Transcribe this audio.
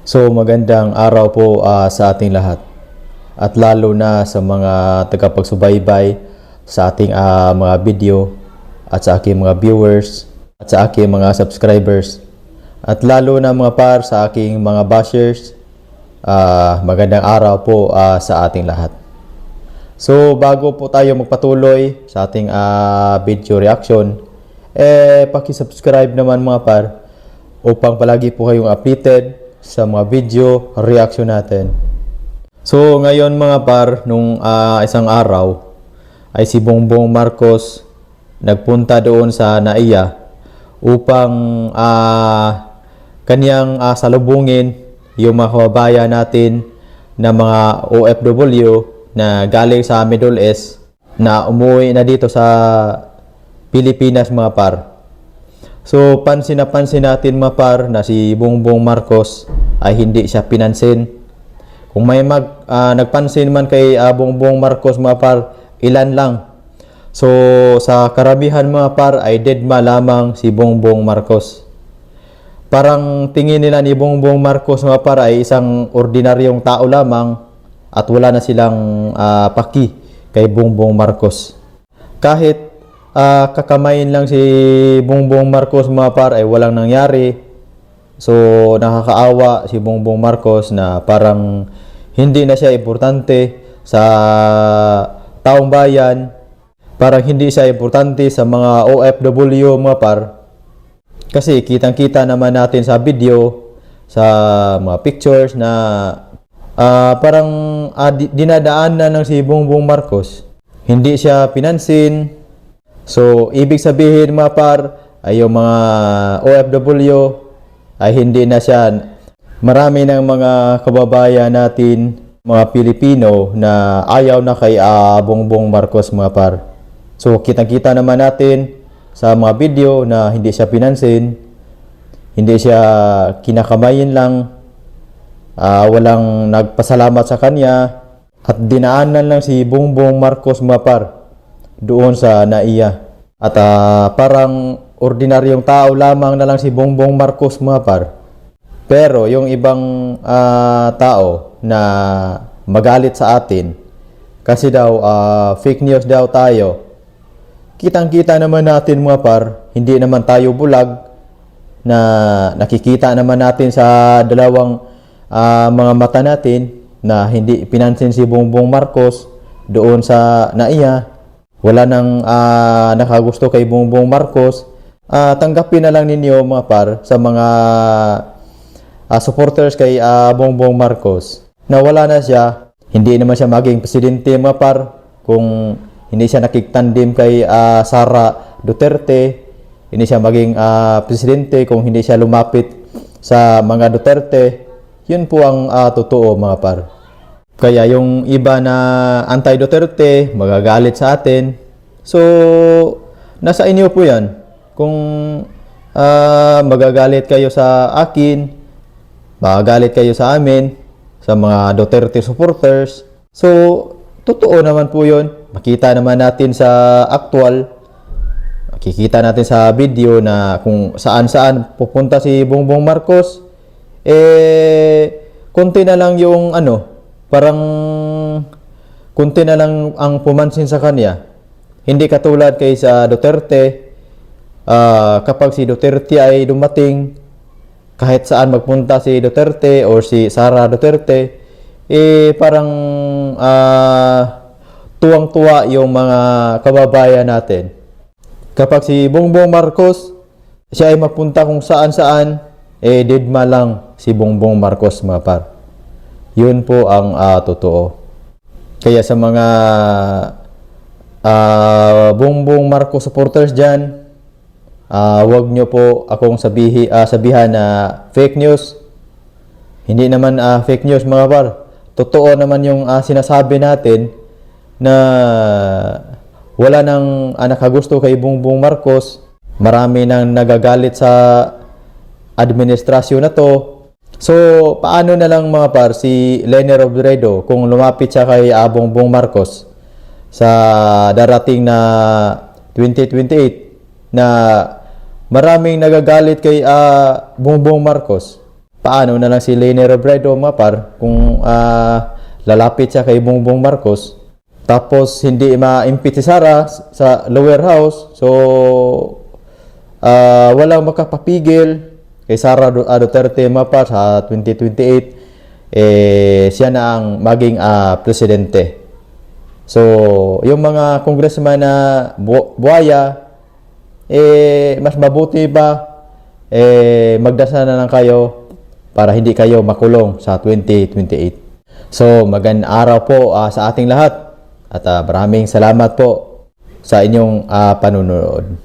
So magandang araw po sa ating lahat at lalo na sa mga tagapagsubaybay sa ating mga video at sa aking mga viewers at sa aking mga subscribers at lalo na mga par sa aking mga bashers. Magandang araw po sa ating lahat. So bago po tayo magpatuloy sa ating video reaction, paki-subscribe naman mga par upang palagi po kayong updated sa mga video reaction natin. So ngayon mga par, nung isang araw ay si Bongbong Marcos nagpunta doon sa NAIA upang kaniyang salubungin yung mga kababayan natin na mga OFW na galing sa Middle East na umuwi na dito sa Pilipinas mga par. So pansin natin mga par na si Bongbong Marcos ay hindi siya pinansin. Kung may nagpansin man kay Bongbong Marcos mga par, ilan lang. So sa karamihan mga par ay deadma lamang si Bongbong Marcos. Parang tingin nila ni Bongbong Marcos mga par ay isang ordinaryong tao lamang at wala na silang paki kay Bongbong Marcos. Kahit kakamayin lang si Bongbong Marcos mga par ay walang nangyari. So nakakaawa si Bongbong Marcos na parang hindi na siya importante sa taong bayan, parang hindi siya importante sa mga OFW mga par. Kasi kitang-kita naman natin sa video, sa mga pictures na parang dinadaanan ng si Bongbong Marcos, hindi siya pinansin. So ibig sabihin mga par ay yung mga OFW ay hindi na siya, marami ng mga kababayan natin, mga Pilipino na ayaw na kay Bongbong Marcos mga par. So kitang-kita naman natin sa mga video na hindi siya pinansin, hindi siya kinakamayin lang, walang nagpasalamat sa kanya at dinaanan lang si Bongbong Marcos mga par doon sa NAIA. At parang ordinaryong tao lamang na lang si Bongbong Marcos mga par. Pero yung ibang tao na magalit sa atin kasi daw fake news daw tayo, kitang-kita naman natin mga par, hindi naman tayo bulag, na nakikita naman natin sa dalawang mga mata natin na hindi pinansin si Bongbong Marcos doon sa NAIA. Wala nang nakagusto kay Bongbong Marcos. Tanggapin na lang ninyo mga par sa mga supporters kay Bongbong Marcos na wala na siya. Hindi naman siya maging presidente mga par kung hindi siya nakiktandim kay Sara Duterte. Hindi siya maging presidente kung hindi siya lumapit sa mga Duterte. Yun po ang totoo mga par. Kaya yung iba na anti-Duterte magagalit sa atin. So nasa inyo po yan. Kung magagalit kayo sa akin, magagalit kayo sa amin, sa mga Duterte supporters. So totoo naman po yun. Makita naman natin sa actual, makikita natin sa video na kung saan-saan pupunta si Bongbong Marcos, konti na lang yung parang konti na lang ang pumansin sa kanya. Hindi katulad kay sa Duterte. Kapag si Duterte ay dumating, kahit saan magpunta si Duterte or si Sara Duterte, parang tuwang-tuwa yung mga kababayan natin. Kapag si Bongbong Marcos, siya ay magpunta kung saan-saan, didma lang si Bongbong Marcos mga par. Yun po ang totoo. Kaya sa mga Bongbong Marcos supporters dyan, wag nyo po akong sabihan na fake news. Hindi naman fake news mga par. Totoo naman yung sinasabi natin na wala nang nakagusto kay Bongbong Marcos. Marami nang nagagalit sa administrasyon na to. So paano na lang mga par si Leni Robredo kung lumapit siya kay Bongbong Marcos sa darating na 2028 na maraming nagagalit kay Bongbong Marcos. paano na lang si Leni Robredo mga par kung lalapit siya kay Bongbong Marcos tapos hindi ma-impeach si Sara sa lower house, so walang makapapigil kay Sara Duterte mga par sa 2028, siya na ang maging presidente. So yung mga congressman na buhaya, mas mabuti ba magdasal na lang kayo para hindi kayo makulong sa 2028. So magandang araw po sa ating lahat at maraming salamat po sa inyong panunood.